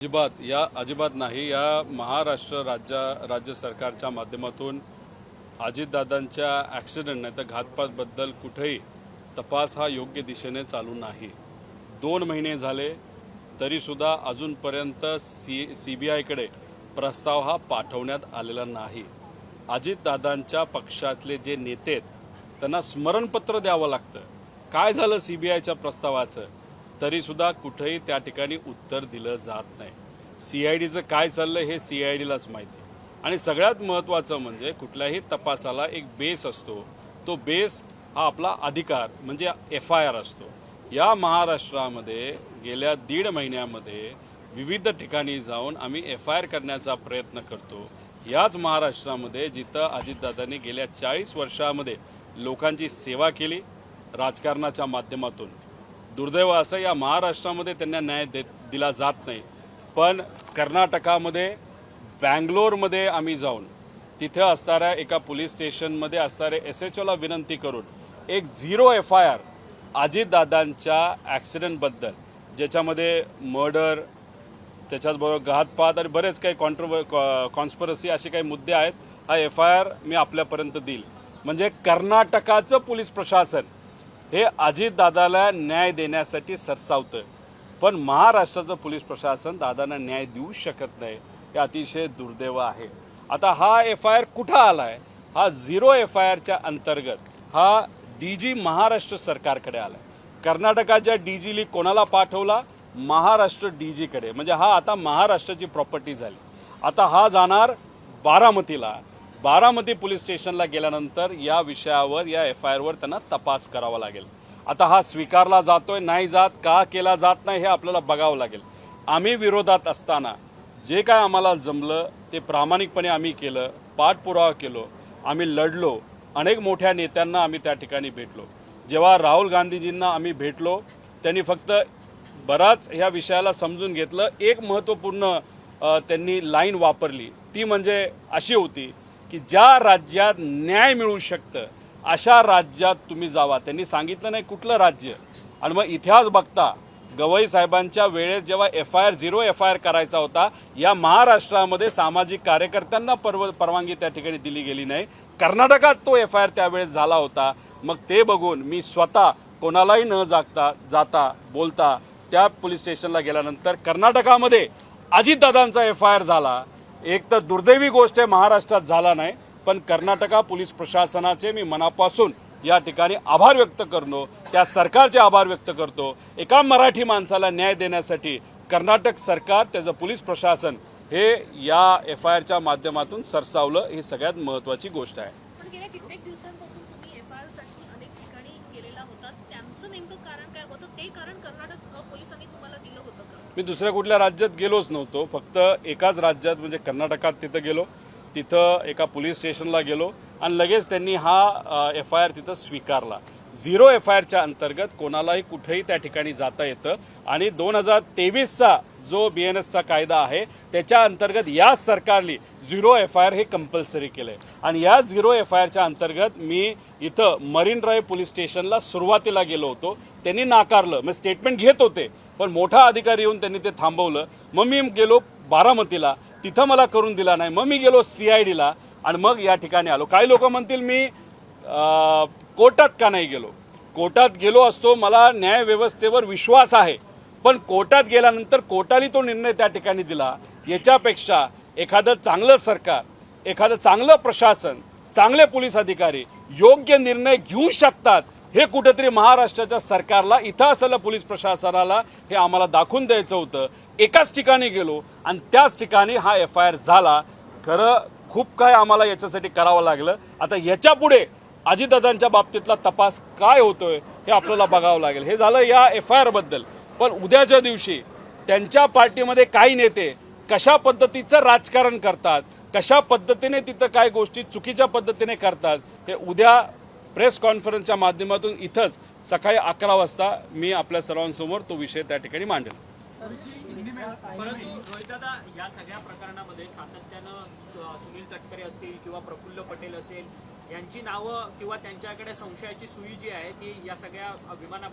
अजिबात नाही। या महाराष्ट्र राज्य सरकारच्या माध्यमातून अजितदादांच्या ॲक्सिडेंट नाही तर घातपातबद्दल कुठेही तपास हा योग्य दिशेने चालू नाही। 2 महिने झाले तरीसुद्धा अजूनपर्यंत CBIकडे प्रस्ताव हा पाठवण्यात आलेला नाही। अजितदादांच्या पक्षातले जे नेते त्यांना स्मरणपत्र द्यावं लागतं, काय झालं CBIच्या प्रस्तावाचं, तरीसुद्धा कुठेही त्या ठिकाणी उत्तर दिलं जात नाही। CIDचं काय चाललं हे CIDलाच माहिती। आणि सगळ्यात महत्त्वाचं म्हणजे कुठल्याही तपासाला एक बेस असतो, तो बेस हा आपला अधिकार म्हणजे FIR असतो। या महाराष्ट्रामध्ये गेल्या 1.5 महिन्यामध्ये विविध ठिकाणी जाऊन आम्ही FIR करण्याचा प्रयत्न करतो। याच महाराष्ट्रामध्ये जिथं अजितदादांनी गेल्या 40 वर्षामध्ये लोकांची सेवा केली राजकारणाच्या माध्यमातून, दुर्दैव असं या महाराष्ट्रामध्ये त्यांना न्याय दिला जात नाही। पण कर्नाटकामध्ये बँगलोरमध्ये आम्ही जाऊन तिथे असणाऱ्या एका पोलीस स्टेशनमध्ये असणारे SHOला विनंती करून एक 0 FIR अजितदादांच्या ॲक्सिडेंटबद्दल, ज्याच्यामध्ये मर्डर, त्याच्याबरोबर घातपात आणि बरेच काही कॉन्स्पिरसी असे काही मुद्दे आहेत, हा FIR मी आपल्यापर्यंत देईल। म्हणजे कर्नाटकाचं पोलीस प्रशासन हे अजितदादाला न्याय देण्यासाठी सरसावतं, पण महाराष्ट्राचं पोलीस प्रशासन दादांना न्याय देऊ शकत नाही। हे अतिशय दुर्दैव आहे। आता हा FIR कुठं आला आहे? हा 0 FIRच्या अंतर्गत हा DG महाराष्ट्र सरकारकडे आला आहे। कर्नाटकाच्या DGली कोणाला पाठवला? महाराष्ट्र DGकडे। म्हणजे हा आता महाराष्ट्राची प्रॉपर्टी झाली। आता हा जाणार बारामतीला। बारामती पोलीस स्टेशनला गेल्यानंतर या विषयावर, या FIRवर त्यांना तपास करावा लागेल। आता हा स्वीकारला जातोय नाही जात, का केला जात नाही हे आपल्याला बघावं लागेल। आम्ही विरोधात असताना जे काय आम्हाला जमलं ते प्रामाणिकपणे आम्ही केलं, पाठपुरावा केलो, आम्ही लढलो, अनेक मोठ्या नेत्यांना आम्ही त्या ठिकाणी भेटलो। जेव्हा राहुल गांधीजींना आम्ही भेटलो त्यांनी फक्त बराच ह्या विषयाला समजून घेतलं। एक महत्त्वपूर्ण त्यांनी लाईन वापरली, ती म्हणजे अशी होती की ज्या राज्यात न्याय मिळू शकतं अशा राज्यात तुम्ही जावा। त्यांनी सांगितलं नाही कुठलं राज्य। आणि मग इतिहास बघता गवई साहेबांच्या वेळेस जेव्हा0 FIR करायचा होता, या महाराष्ट्रामध्ये सामाजिक कार्यकर्त्यांना परवानगी त्या ठिकाणी दिली गेली नाही। कर्नाटकात तो FIR त्यावेळेस झाला होता। मग ते बघून मी स्वतः कोणालाही न जाता बोलता त्या पोलीस स्टेशनला गेल्यानंतर कर्नाटकामध्ये अजितदादांचा FIR झाला। एक तर दुर्दैवी गोष्ट आहे महाराष्ट्रात झाला नाही, पण कर्नाटका पोलीस प्रशासनाचे मी मनापासून या ठिकाणी आभार व्यक्त करतो, त्या सरकारचे आभार व्यक्त करतो। एका मराठी माणसाला न्याय देण्यासाठी कर्नाटक सरकार, त्याचं पोलीस प्रशासन हे या FIRच्या माध्यमातून सरसावलं, ही सगळ्यात महत्त्वाची गोष्ट आहे। पण गेल्या कित्येक दिवसांपासून तुम्ही FIRसाठी अनेक ठिकाणी गेलेला होता, त्यांचं नेमकं कारण काय होतं? ते कारण कर्नाटक पोलिसांनी तुम्हाला दिलं होतं का? मी दुसऱ्या कुठल्या राज्यात गेलोच नव्हतो, फक्त एकाच राज्यात म्हणजे कर्नाटकात तिथं गेलो, तिथं एका पोलीस स्टेशनला गेलो आणि लगेच त्यांनी हा FIR तिथं स्वीकारला। 0 FIRच्या अंतर्गत कोणालाही कुठेही त्या ठिकाणी जाता येतं आणि 2023चा जो BNSचा कायदा आहे त्याच्या अंतर्गत या सरकारने 0 FIR हे कंपल्सरी केलं आहे। आणि या 0 FIRच्या अंतर्गत मी इथं मरीन ड्राईव्ह पोलीस स्टेशनला सुरुवातीला गेलो होतो, त्यांनी नाकारलं। मग स्टेटमेंट घेत होते पण मोठा अधिकारी येऊन त्यांनी ते थांबवलं। मग मी गेलो बारामतीला, तिथं मला करून दिला नाही। मग मी गेलो CIDला आणि मग या ठिकाणी आलो। काही लोक म्हणतील मी कोर्टात का नाही गेलो? कोर्टात गेलो असतो, मला न्यायव्यवस्थेवर विश्वास आहे, पण कोर्टात गेल्यानंतर कोर्टाने तो निर्णय त्या ठिकाणी दिला। याच्यापेक्षा एखादं चांगलं सरकार, एखादं चांगलं प्रशासन, चांगले पोलीस अधिकारी योग्य निर्णय घेऊ शकतात हे कुठेतरी महाराष्ट्राच्या सरकारला, इथं असलेल्या पोलीस प्रशासनाला हे आम्हाला दाखवून द्यायचं होतं। एकाच ठिकाणी गेलो आणि त्याच ठिकाणी हा FIR झाला। खरं खूप काय आम्हाला याच्यासाठी करावं लागलं। आता याच्या पुढे अजितदादांच्या बाबतीतला तपास काय होतोय हे आपल्याला बघावं लागेल। हे झालं या FIRबद्दल। पण उद्याच्या दिवशी त्यांच्या पार्टीमध्ये काही नेते कशा पद्धतीचं राजकारण करतात, कशा पद्धतीने तिथं काय गोष्टी चुकीच्या पद्धतीने करतात, हे उद्या प्रेस कॉन्फरन्सच्या माध्यमातून इथंच सकाळी 11 वाजता मी आपल्या सर्वांसमोर तो विषय त्या ठिकाणी मांडेल। परंतु रोहितदादा, या सगळ्या प्रकरणामध्ये सातत्यानं सुनील तटकरे असतील किंवा प्रफुल्ल पटेल असेल यांची नावं किंवा त्यांच्याकडे संशयाची सुई जी आहे ती या सगळ्या विमान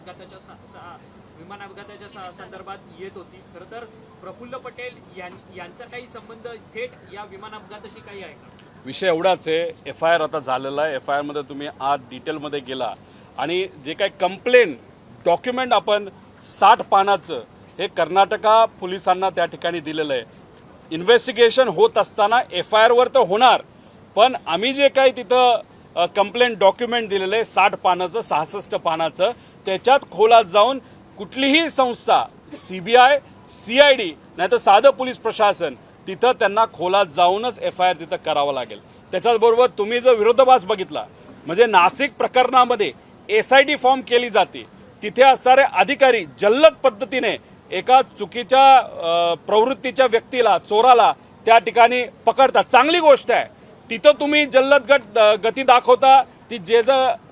अपघाताच्या संदर्भात येत होती। खरं तर प्रफुल्ल पटेल यांचा काही संबंध थेट या विमान अपघाताशी काही आहे का? विषय एवढाच आहे, FIR आता झालेला आहे. FIR मध्ये तुम्ही आज डिटेलमध्ये गेला आणि जे काही कंप्लेन डॉक्युमेंट आपण 60 पानाचं हे कर्नाटका पोलिसांना त्या ठिकाणी दिलेलं आहे. इन्व्हेस्टिगेशन होत असताना FIR वर तर होणार, पण आम्ही जे काही तिथं कंप्लेंट डॉक्युमेंट दिलेलं आहे 60 पानाचं 66 पानाचं, त्याच्यात खोलात जाऊन कुठलीही संस्था CBI CID नाही तर साधं पोलीस प्रशासन तिथं त्यांना खोलात जाऊनच FIR तिथं करावं लागेल. त्याच्याचबरोबर तुम्ही जर विरोधाभास बघितला म्हणजे नाशिक प्रकरणामध्ये SIT फॉर्म केली जाते, तिथे असणारे अधिकारी जल्लद पद्धतीने एका चुकीच्या प्रवृत्तीच्या व्यक्तीला चोराला त्या ठिकाणी पकडतात. चांगली गोष्ट आहे, तिथं तुम्ही जल्लद गती दाखवता, ती जे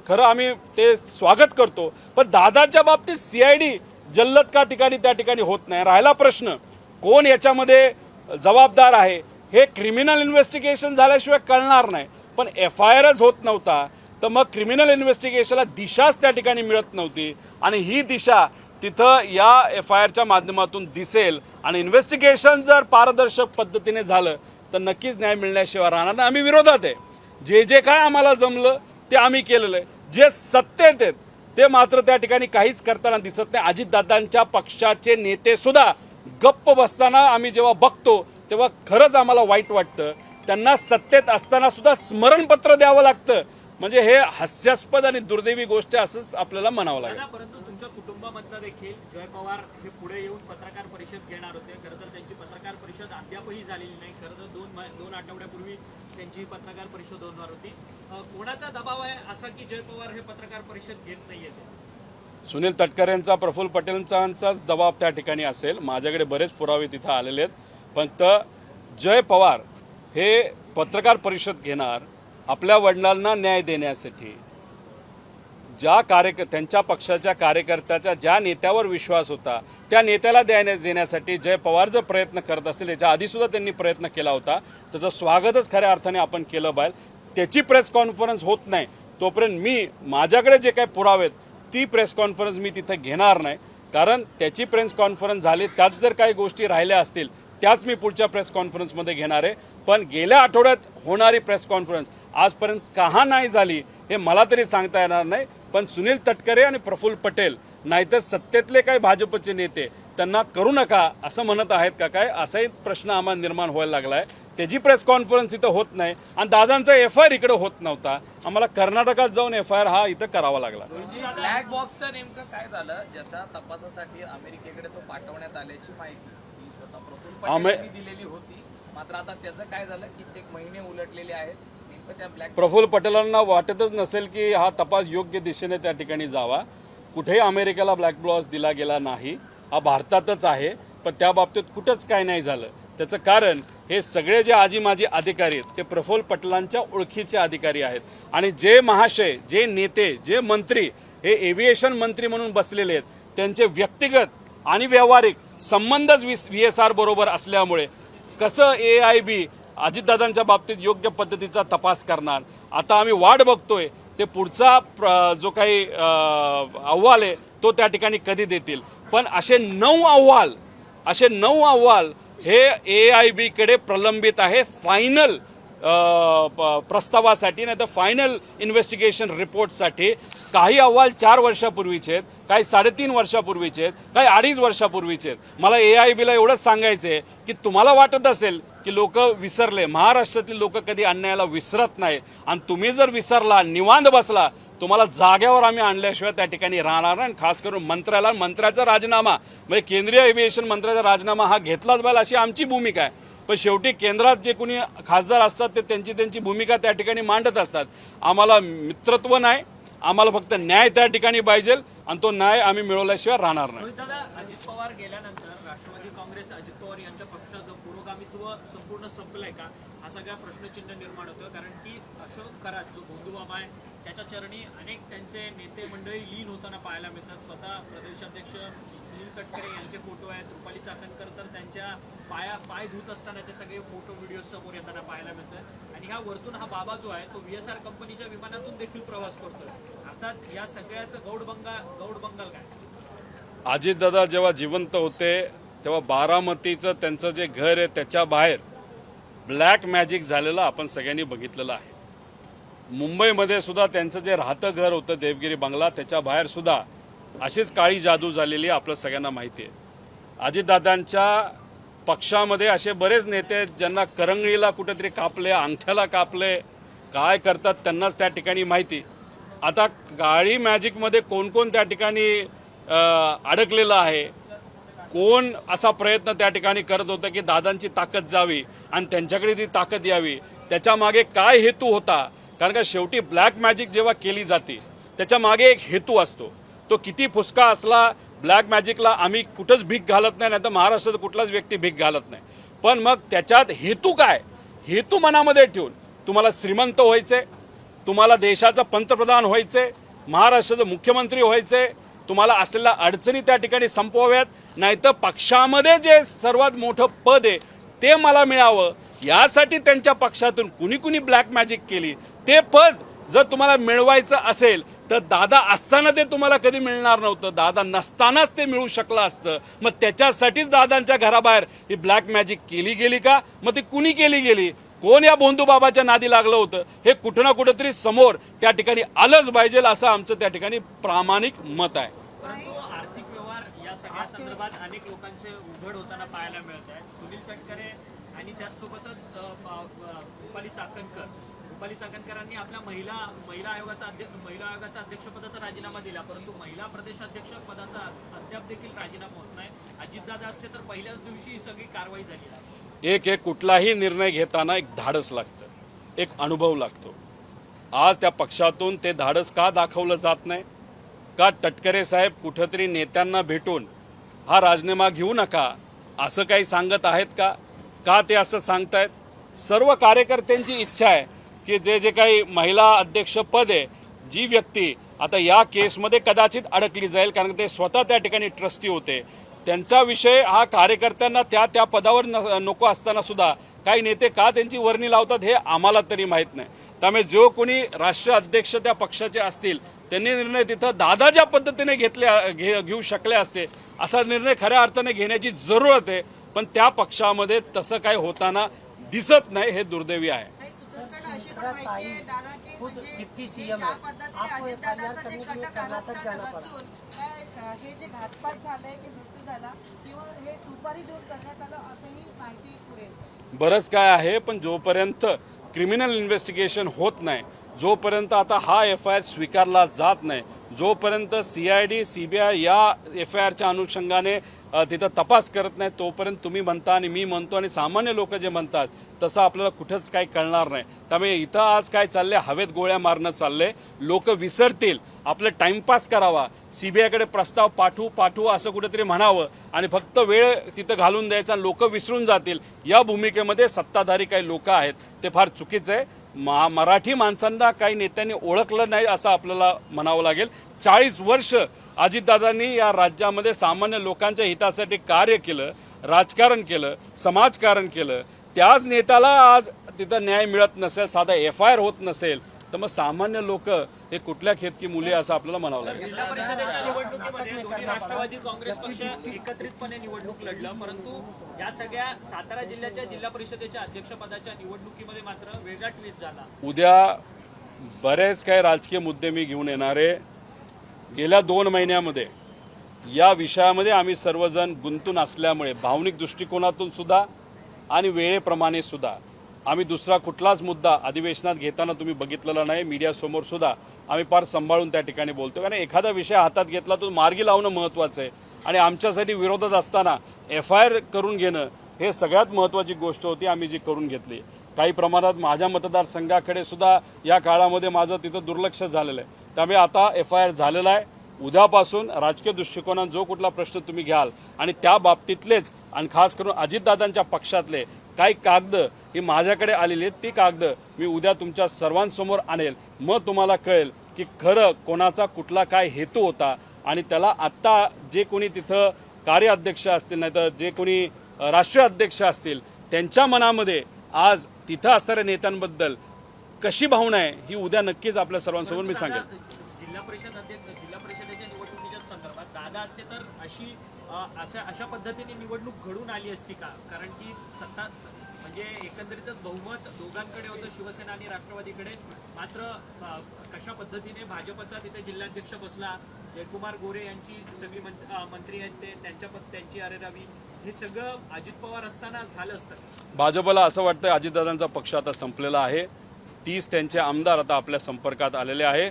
खरं आम्ही ते स्वागत करतो. पण दादाच्या बाबतीत CID जल्लद का ठिकाणी त्या ठिकाणी होत नाही. राहिला प्रश्न कोण याच्यामध्ये जबाबदार आहे हे क्रिमिनल इन्व्हेस्टिगेशन झाल्याशिवाय कळणार नाही. पण FIRच होत नव्हता तर मग क्रिमिनल इन्व्हेस्टिगेशनला दिशाच त्या ठिकाणी मिळत नव्हती आणि ही दिशा तिथं या FIRच्या माध्यमातून दिसेल आणि इन्व्हेस्टिगेशन जर पारदर्शक पद्धतीने झालं तर नक्कीच न्याय मिळण्याशिवाय राहणार नाही. आम्ही विरोधात आहे. जे काय आम्हाला जमलं ते आम्ही केलेलं आहे. जे सत्तेत आहेत ते मात्र त्या ठिकाणी काहीच करताना दिसत नाही. अजितदादांच्या पक्षाचे नेते सुद्धा गप्प बसताना आम्ही जेव्हा बघतो तेव्हा खरंच आम्हाला वाईट वाटतं. त्यांना सत्तेत असताना सुद्धा स्मरणपत्र द्यावं लागतं म्हणजे हे हास्यास्पद आणि दुर्दैवी गोष्ट असंच आपल्याला म्हणावं लागेल. परंतु तुमच्या कुटुंबामधला देखील जय पवार हे पुढे येऊन पत्रकार परिषद घेणार होते. खरं तर त्यांची पत्रकार परिषद अद्यापही झालेली नाही. खरं तर दोन आठवड्यापूर्वी त्यांची पत्रकार परिषद होणार होती. कोणाचा दबाव आहे असा की जय पवार हे पत्रकार परिषद घेत नाहीये? सुनील तटकरेंचा प्रफुल्ल पटेलांचाच दबाव त्या ठिकाणी असेल. माझ्याकडे बरेच पुरावे तिथं आलेले आहेत. फक्त जय पवार हे पत्रकार परिषद घेणार आपल्या वडिलांना न्याय देण्यासाठी. त्यांच्या पक्षाच्या कार्यकर्त्याच्या ज्या नेत्यावर विश्वास होता त्या नेत्याला देण्यासाठी जय पवार जर प्रयत्न करत असतील, याच्या आधीसुद्धा त्यांनी प्रयत्न केला होता, त्याचं स्वागतच खऱ्या अर्थाने आपण केलं पाहिजे. त्याची प्रेस कॉन्फरन्स होत नाही तोपर्यंत मी माझ्याकडे जे काही पुरावे आहेत ती प्रेस कॉन्फरन्स मी तिथं घेणार नाही. कारण त्याची प्रेस कॉन्फरन्स झाली त्यात जर काही गोष्टी राहिल्या असतील त्याच मी पुढच्या प्रेस कॉन्फरन्समध्ये घेणार आहे. पण गेल्या आठवड्यात होणारी प्रेस कॉन्फरन्स आजपर्यंत का नाही झाली हे मला तरी सांगता येणार नाही. पण सुनील तटकरे आणि प्रफुल्ल पटेल नाहीतर सत्तेतले काही भाजपचे नेते त्यांना करू नका असं म्हणत आहेत का काय, असाही प्रश्न आम्हाला निर्माण व्हायला लागला आहे. त्याची प्रेस कॉन्फरन्स इथं होत नाही आणि दादांचा FIR इकडे होत नव्हता. आम्हाला कर्नाटकात जाऊन FIR हा इथं करावा लागला. ब्लॅक बॉक्सचं नेमकं काय झालं ज्याच्या तपासासाठी अमेरिकेकडे तो पाठवण्यात आल्याची माहिती प्रफुल्ल पटेलांनी दिलेली होती, मात्र आता त्याचं काय झालं कित्येक महिने उलटलेले आहेत. नेमकं त्या ब्लॅक प्रफुल्ल पटेलांना वाटतच नसेल की हा तपास योग्य दिशेने त्या ठिकाणी जावा. कुठेही अमेरिकेला ब्लॅक बॉक्स दिला गेला नाही, हा भारतातच आहे. पण त्या बाबतीत कुठंच काय नाही झालं. त्याचं कारण हे सगळे जे आजी माजी अधिकारी आहेत ते प्रफुल्ल पटेलांच्या ओळखीचे अधिकारी आहेत आणि जे महाशय जे नेते जे मंत्री हे एव्हिएशन मंत्री म्हणून बसलेले आहेत त्यांचे व्यक्तिगत आणि व्यावहारिक संबंधच VSR बरोबर असल्यामुळे कसं AIB अजितदादांच्या बाबतीत योग्य पद्धतीचा तपास करणार. आता आम्ही वाट बघतोय ते पुढचा जो काही अहवाल आहे तो त्या ठिकाणी कधी देतील. पण असे 9 अहवाल हे AIB कडे प्रलंबित आहे फायनल प्रस्तावासाठी नाही तर फायनल इन्व्हेस्टिगेशन रिपोर्टसाठी. काही अहवाल 4 वर्षापूर्वीचे आहेत, काही 3.5 वर्षापूर्वीचे आहेत, काही 2.5 वर्षापूर्वीचे आहेत. मला AIBला एवढंच सांगायचं आहे की तुम्हाला वाटत असेल की लोक विसरले, महाराष्ट्रातील लोक कधी अन्यायाला विसरत नाही आणि तुम्ही जर विसरला निवांत बसला तुम्हाला जाग्यावर आम्ही आणल्याशिवाय त्या ठिकाणी राहणार नाही. खास करून मंत्र्याचा राजीनामा म्हणजे केंद्रीय एव्हिएशन मंत्र्याचा राजीनामा हा घेतलाच पाहिजे अशी आमची भूमिका आहे. पण शेवटी केंद्रात जे कोणी खासदार असतात ते त्यांची भूमिका त्या ठिकाणी मांडत असतात. आम्हाला मित्रत्व नाही, आम्हाला फक्त न्याय त्या ठिकाणी पाहिजे आणि तो न्याय आम्ही मिळवल्याशिवाय राहणार नाही. दादा, अजित पवार गेल्यानंतर राष्ट्रवादी काँग्रेस अजित पवार यांच्या पक्षाचं पुरोगामित्व संपूर्ण संपलंय का हा सगळा प्रश्नचिन्ह निर्माण होतं. कारण की अशोक कराड जो बंधुबाबा आहे त्याच्या चरणी अनेक त्यांचे नेते मंडळी लीन होताना पाहायला मिळतात. स्वतः प्रदेशाध्यक्ष सुनील तटकरे यांचे फोटो आहेत, रुपाली चाकणकर तर त्यांच्या पाय धुत असतानाचे सगळे फोटो व्हिडिओ समोर येताना पाहायला मिळतात. आणि ह्या वरतून हा बाबा जो आहे तो VSR कंपनीच्या विमानातून देखील प्रवास करतोय. अर्थात या सगळ्याचं गौड बंगाल काय? अजितदादा जेव्हा जिवंत होते तेव्हा बारामतीचं त्यांचं जे घर आहे त्याच्या बाहेर ब्लॅक मॅजिक झालेलं आपण सगळ्यांनी बघितलेलं आहे. मुंबईमध्ये सुद्धा त्यांचं जे राहतं घर होतं देवगिरी बंगला त्याच्या बाहेर सुद्धा अशीच काळी जादू झालेली आपलं सगळ्यांना माहिती आहे. अजितदादांच्या पक्षामध्ये असे बरेच नेते आहेत ज्यांना करंगळीला कुठेतरी कापले, अंगठ्याला कापले, काय करतात त्यांनाच त्या ठिकाणी माहिती. आता काळी मॅजिकमध्ये कोण कोण त्या ठिकाणी अडकलेलं आहे, कोण असा प्रयत्न त्या ठिकाणी करत होतं की दादांची ताकद जावी आणि त्यांच्याकडे ती ताकद यावी, त्याच्या मागे काय हेतू होता. कारण का शेवटी ब्लॅक मॅजिक जेव्हा केली जाते त्याच्या मागे एक हेतू असतो. तो किती फुसका असला, ब्लॅक मॅजिकला आम्ही कुठंच भीक घालत नाही, नाहीतर महाराष्ट्रात कुठलाच व्यक्ती भीक घालत नाही. पण मग त्याच्यात हेतू काय, हेतू मनामध्ये ठेवून तुम्हाला श्रीमंत व्हायचे, तुम्हाला देशाचा पंतप्रधान व्हायचे, महाराष्ट्राचं मुख्यमंत्री व्हायचे, तुम्हाला असलेल्या अडचणी त्या ठिकाणी संपवाव्यात, नाहीतर पक्षामध्ये जे सर्वात मोठं पद आहे ते मला मिळावं, यासाठी त्यांच्या पक्षातून कुणी कुणी ब्लॅक मॅजिक केली. ते पद जर तुम्हाला मिळवायचं असेल तर दादा असताना ते तुम्हाला कधी मिळणार नव्हतं, दादा नसतानाच ते मिळू शकलं असतं. मग त्याच्यासाठीच दादांच्या घराबाहेर ही ब्लॅक मॅजिक केली गेली का, मग ती कुणी केली गेली, कोण या भोंदूबाबाच्या नादी लागलं होतं, हे कुठं ना कुठंतरी समोर त्या ठिकाणी आलंच पाहिजे असं आमचं त्या ठिकाणी प्रामाणिक मत आहे. परंतु आर्थिक व्यवहार या सगळ्या संदर्भात अनेक लोकांचे उघड होताना पाहायला मिळत आहेत. सुनील तटकरे आणि त्याचसोबतच रुपाली चाकणकरांनी आपल्या महिला आयोगाचा अध्यक्षपदाचा राजीनामा दिला, परंतु महिला प्रदेशाध्यक्ष पदाचा अद्याप देखील राजीनामा होत नाही. अजितदादा असते तर पहिल्याच दिवशी ही सगळी कारवाई झाली. एक कुठलाही निर्णय घेताना एक धाडस लागतं, एक अनुभव लागतो. आज त्या पक्षातून ते धाडस का दाखवलं जात नाही, का तटकरे साहेब कुठंतरी नेत्यांना भेटून हा राजीनामा घेऊ नका असं काही सांगत आहेत का ते असं सांगतायत. सर्व कार्यकर्त्यांची इच्छा आहे की जे काही महिला अध्यक्ष पद आहे, जी व्यक्ती आता या केसमध्ये कदाचित अडकली जाईल, कारण ते स्वतः त्या ठिकाणी ट्रस्टी होते, त्यांचा विषय हा कार्यकर्त्यांना त्या पदावर नको असताना सुद्धा काही नेते का त्यांची वर्णी लावतात हे आम्हाला तरी माहीत नाही. त्यामुळे जो कोणी राष्ट्रीय अध्यक्ष त्या पक्षाचे असतील त्यांनी निर्णय तिथं दादा ज्या पद्धतीने घेऊ शकले असते असा निर्णय खऱ्या अर्थाने घेण्याची जरूरत आहे. पण त्या पक्षामध्ये तसं काही होताना दिसत नाही, हे दुर्दैवी आहे. डिप्टी सीएम है, आपको एफआईआर करने के लिए कर्नाटक जाना पड़ा. हे जे घातपात झालंय की मृत्यू झाला किंवा हे सुपारी देऊन करण्यात आलं असंही माहिती पुरेल. बरंच काय आहे, पण जोपर्यंत क्रिमिनल इन्व्हेस्टिगेशन होत नाही, जोपर्यंत आता हा FIR स्वीकारला जात नाही, जोपर्यंत CID CBI या FIRच्या अनुषंगाने तिथं तपास करत नाही, तोपर्यंत तुम्ही म्हणता आणि मी म्हणतो आणि सामान्य लोक जे म्हणतात तसं आपल्याला कुठंच काही कळणार नाही. त्यामुळे इथं आज काय चाललंय, हवेत गोळ्या मारणं चाललंय. लोक विसरतील, आपलं टाइमपास करावा, CBIकडे प्रस्ताव पाठवू असं कुठेतरी म्हणावं आणि फक्त वेळ तिथं घालून द्यायचा, लोक विसरून जातील. या भूमिकेमध्ये सत्ताधारी काही लोक आहेत, ते फार चुकीचं आहे. मराठी माणसांना काही नेत्यांनी ओळखलं नाही असं आपल्याला म्हणावं लागेल. 40 वर्ष अजितदादांनी या राज्यामध्ये सामान्य लोकांच्या हितासाठी कार्य केलं, राजकारण केलं, समाजकारण केलं. त्याच नेत्याला आज तिथं न्याय मिळत नसेल, साधा FIR होत नसेल, तर मग सामान्य लोक हे कुठल्या खेतकी मुली असं आपल्याला म्हणावं लागेल. जिल्हा परिषदेच्या निवडणुकीमध्ये दोन्ही राष्ट्रवादी काँग्रेस पक्ष एकत्रितपणे निवडणूक लढलं, परंतु या सगळ्या सातारा जिल्ह्याच्या जिल्हा परिषदेच्या अध्यक्षपदाच्या निवडणुकीमध्ये मात्र वेगळा ट्विस्ट झाला. उद्या बरेच काही राजकीय मुद्दे मी घेऊन येणार आहे. गेल्या 2 महिन्यामध्ये या विषयामध्ये आम्ही सर्वजण गुंतून असल्यामुळे भावनिक दृष्टिकोनातून सुद्धा आणि वेळेप्रमाणे सुद्धा आम्ही दुसरा कुठलाच मुद्दा अधिवेशनात घेताना तुम्ही बघितलेला नाही. मीडियासमोर सुद्धा आम्ही फार सांभाळून त्या ठिकाणी बोलतो, कारण एखादा विषय हातात घेतला तो मार्गी लावणं महत्त्वाचं आहे आणि आमच्यासाठी विरोधात असताना FIR करून घेणं हे सगळ्यात महत्त्वाची गोष्ट होती, आम्ही जी करून घेतली. काही प्रमाणात माझ्या मतदारसंघाकडे सुद्धा या काळामध्ये माझं तिथं दुर्लक्ष झालेलं आहे. त्यामुळे आता FIR झालेला आहे. उद्यापासून राजकीय दृष्टिकोनात जो कुठला प्रश्न तुम्ही घ्याल आणि त्या बाबतीतलेच आणि खास करून अजितदादांच्या पक्षातले काही कागद ही माझ्याकडे आलेली आहेत, ती कागद मी उद्या तुमच्या सर्वांसमोर आणेल. मग तुम्हाला कळेल की खरं कोणाचा कुठला काय हेतू होता आणि त्याला आत्ता जे कोणी तिथं कार्याध्यक्ष असतील, नाही तर जे कोणी राष्ट्रीय अध्यक्ष असतील, त्यांच्या मनामध्ये आज तिथं असणाऱ्या नेत्यांबद्दल कशी भावना आहे ही उद्या नक्कीच आपल्या सर्वांसमोर मी सांगेल. जिल्हा परिषदेच्या निवडणुकीच्या संदर्भात दादा असते तर अशी अशा पद्धतीने निवडणूक घडून आली असती का? कारण की सत्ता म्हणजे एकंदरीतच बहुमत दोघांकडे होतं, शिवसेना आणि राष्ट्रवादीकडे. मात्र कशा पद्धतीने भाजपचा तिथे जिल्हाध्यक्ष बसला, जयकुमार गोरे यांची सगळी मंत्री आहेत ते त्यांची अरेरावी, हे सगळं अजित पवार असताना झालं असतं. भाजपला असं वाटतं अजितदादांचा पक्ष आता संपलेला आहे. 30 त्यांचे आमदार आता आपल्या संपर्कात आलेले आहे.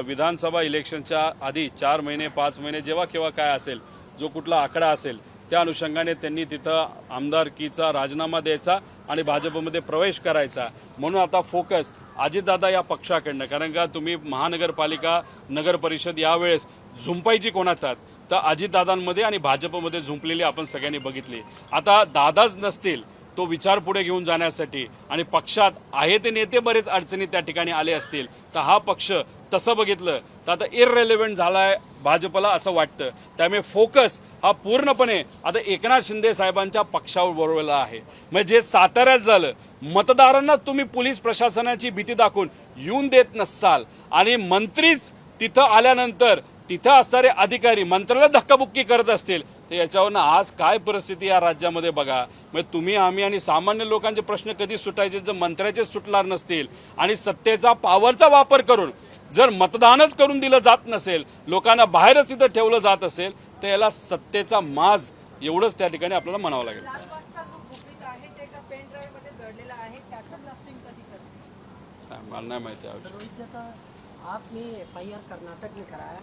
विधानसभा इलेक्शनच्या आधी 4 महिने 5 महिने जेव्हा केव्हा काय असेल, जो कुठला आकडा असेल त्या अनुषंगाने त्यांनी तिथं आमदारकीचा राजीनामा द्यायचा आणि भाजपमध्ये प्रवेश करायचा. म्हणून आता फोकस अजितदादा या पक्षाकडनं, कारण का तुम्ही महानगरपालिका नगर परिषद यावेळेस झुंपायची कोणातात तर अजितदादांमध्ये आणि भाजपमध्ये झुंपलेली आपण सगळ्यांनी बघितली. आता दादाच नसतील तो विचार पुढे घेऊन जाण्यासाठी आणि पक्षात आहे ते नेते बरेच अडचणी त्या ठिकाणी आले असतील तर हा पक्ष तसं बघितलं तर आता इररेलेव्हंट झाला आहे भाजपला असं वाटतं. त्यामुळे फोकस हा पूर्णपणे आता एकनाथ शिंदे साहेबांच्या पक्षावर बरोबरला आहे. म्हणजे जे साताऱ्यात झालं, मतदारांना तुम्ही पोलीस प्रशासनाची भीती दाखवून येऊन देत नसाल आणि मंत्रीच तिथं आल्यानंतर तिथं असणारे अधिकारी मंत्र्याला धक्काबुक्की करत असतील तर याच्यावरनं आज काय परिस्थिती या राज्यामध्ये बघा. म्हणजे तुम्ही आम्ही आणि सामान्य लोकांचे प्रश्न कधी सुटायचे जर मंत्र्याचे सुटणार नसतील आणि सत्तेचा पावरचा वापर करून जर मतदानच करून दिलं जात नसेल, लोकांना बाहेरच तिथं ठेवलं जात असेल तर याला सत्तेचा माज एवढंच त्या ठिकाणी आपल्याला म्हणावं लागेल. लालबागचा जो गुपित आहे ते एका पेन ड्राईव्ह मध्ये दडलेला आहे, त्याचं ब्लास्टिंग कधी करणार? मला नाही माहिती आहे. रोहित दादा, आपने FIR कर्नाटक में कराया,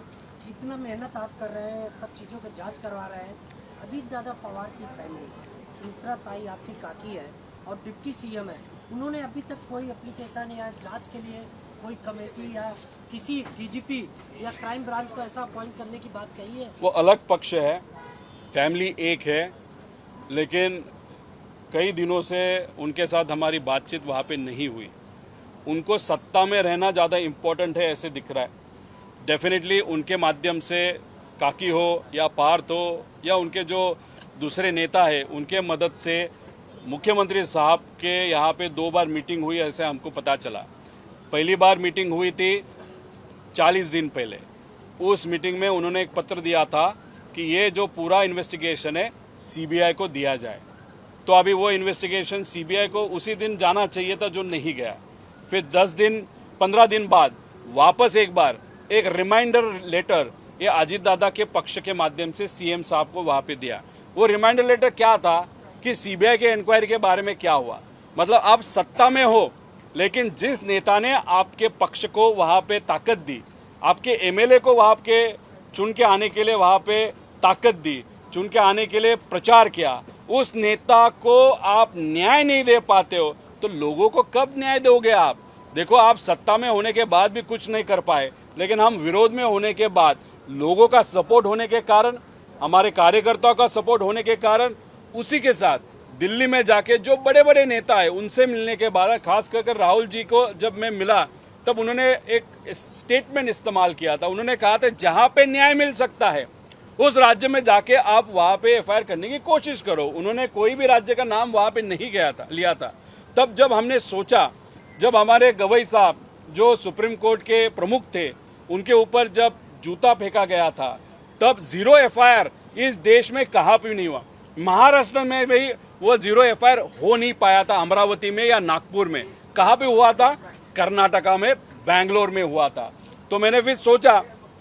इतना मेहनत आप कर रहे हैं, सब चीज़ों का जांच करवा रहे हैं. अजीत दादा पवार की फैमिली, सुमित्रा ताई आपकी काकी है और डिप्टी CM है, उन्होंने अभी तक कोई एप्लीकेशन या जांच के लिए कोई कमेटी या किसी DGP या क्राइम ब्रांच को ऐसा अपॉइंट करने की बात कही है? वो अलग पक्ष है, फैमिली एक है, लेकिन कई दिनों से उनके साथ हमारी बातचीत वहाँ पे नहीं हुई. उनको सत्ता में रहना ज़्यादा इम्पोर्टेंट है ऐसे दिख रहा है. डेफिनेटली उनके माध्यम से काकी हो या पार्थ हो या उनके जो दूसरे नेता है उनके मदद से मुख्यमंत्री साहब के यहाँ पे 2 बार मीटिंग हुई ऐसे हमको पता चला. पहली बार मीटिंग हुई थी 40 दिन पहले. उस मीटिंग में उन्होंने एक पत्र दिया था कि ये जो पूरा इन्वेस्टिगेशन है CBI को दिया जाए. तो अभी वो इन्वेस्टिगेशन CBI को उसी दिन जाना चाहिए था जो नहीं गया. फिर 10 दिन 15 दिन बाद वापस एक बार एक रिमाइंडर लेटर ये अजीत दादा के पक्ष के माध्यम से CM साहब को वहाँ पे दिया. वो रिमाइंडर लेटर क्या था कि CBI के इंक्वायरी के बारे में क्या हुआ. मतलब आप सत्ता में हो लेकिन जिस नेता ने आपके पक्ष को वहाँ पे ताकत दी, आपके MLA को वहाँ के चुन के आने के लिए वहाँ पे ताकत दी, चुन के आने के लिए प्रचार किया, उस नेता को आप न्याय नहीं दे पाते हो तो लोगों को कब न्याय दोगे आप? देखो, आप सत्ता में होने के बाद भी कुछ नहीं कर पाए, लेकिन हम विरोध में होने के बाद लोगों का सपोर्ट होने के कारण, हमारे कार्यकर्ताओं का सपोर्ट होने के कारण, उसी के साथ दिल्ली में जाके जो बड़े बड़े नेता है उनसे मिलने के बाद, खास कर राहुल जी को जब मैं मिला तब उन्होंने एक स्टेटमेंट इस्तेमाल किया था. उन्होंने कहा था जहाँ पे न्याय मिल सकता है उस राज्य में जाके आप वहाँ पे FIR करने की कोशिश करो. उन्होंने कोई भी राज्य का नाम वहाँ पे नहीं लिया था. तब जब हमने सोचा, जब हमारे गवई साहब जो सुप्रीम कोर्ट के प्रमुख थे उनके ऊपर जब जूता फेंका गया था, तब 0 FIR इस देश में कहाँ भी नहीं हुआ. महाराष्ट्र में भी वो 0 FIR हो नहीं पाया था, अमरावती में या नागपुर में. कहाँ पे हुआ था? कर्नाटका में, बैंगलोर में हुआ था. तो मैंने फिर सोचा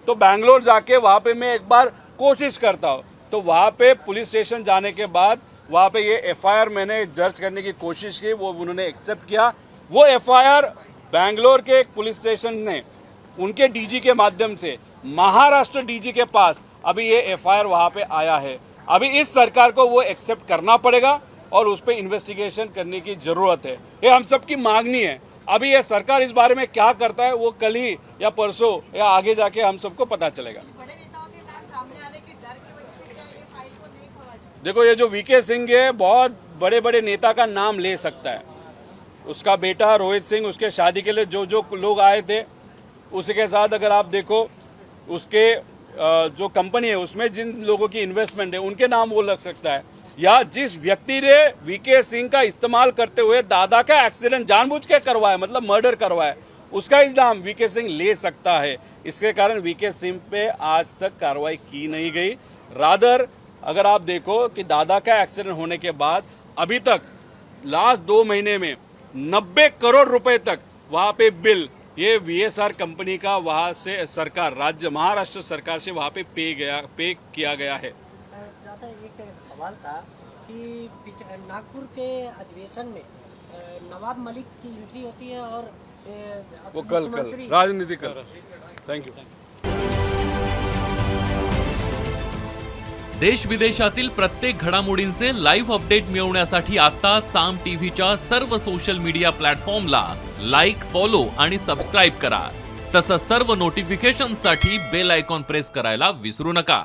तो बैंगलोर जाके वहाँ पे मैं एक बार कोशिश करता हूँ. तो वहाँ पे पुलिस स्टेशन जाने के बाद वहाँ पे ये FIR मैंने दर्ज करने की कोशिश की, वो उन्होंने एक्सेप्ट किया. वो FIR बैंगलोर के एक पुलिस स्टेशन ने उनके DG के माध्यम से महाराष्ट्र DG के पास अभी ये FIR वहाँ पे आया है. अभी इस सरकार को वो एक्सेप्ट करना पड़ेगा और उस पर इन्वेस्टिगेशन करने की ज़रूरत है. ये हम सबकी मांगनी है. अभी ये सरकार इस बारे में क्या करता है वो कल ही या परसों या आगे जाके हम सबको पता चलेगा. बड़े नेताओं के नाम सामने आने के डर की वजह से क्या ये फाइल को नहीं खोला जाए? देखो, ये जो VK सिंह है बहुत बड़े बड़े नेता का नाम ले सकता है. उसका बेटा रोहित सिंह, उसके शादी के लिए जो जो लोग आए थे उसके साथ अगर आप देखो उसके जो कंपनी है उसमें जिन लोगों की इन्वेस्टमेंट है उनके नाम वो लग सकता है. या जिस व्यक्ति ने VK सिंह का इस्तेमाल करते हुए दादा का एक्सीडेंट जानबूझ के करवाया, मतलब मर्डर करवाया, उसका ही नाम VK सिंह ले सकता है. इसके कारण VK सिंह पे आज तक कार्रवाई की नहीं गई. रादर अगर आप देखो कि दादा का एक्सीडेंट होने के बाद अभी तक लास्ट 2 महीने में 90 करोड़ रुपए तक वहाँ पे बिल ये VSR कंपनी का वहाँ से सरकार राज्य महाराष्ट्र सरकार से वहाँ पे पे किया गया है। ज़्यादा एक सवाल था कि नागपुर के अधिवेशन में नवाब मलिक की एंट्री होती है और वो कल राजनीति कर। Thank you. देश विदेशातील प्रत्येक घडामोडींचे लाईव्ह अपडेट मिळवण्यासाठी आता साम टीव्हीच्या सर्व सोशल मीडिया प्लॅटफॉर्मला लाईक, फॉलो आणि सबस्क्राईब करा। तसंच सर्व नोटिफिकेशनसाठी बेल आयकॉन प्रेस करायला विसरू नका।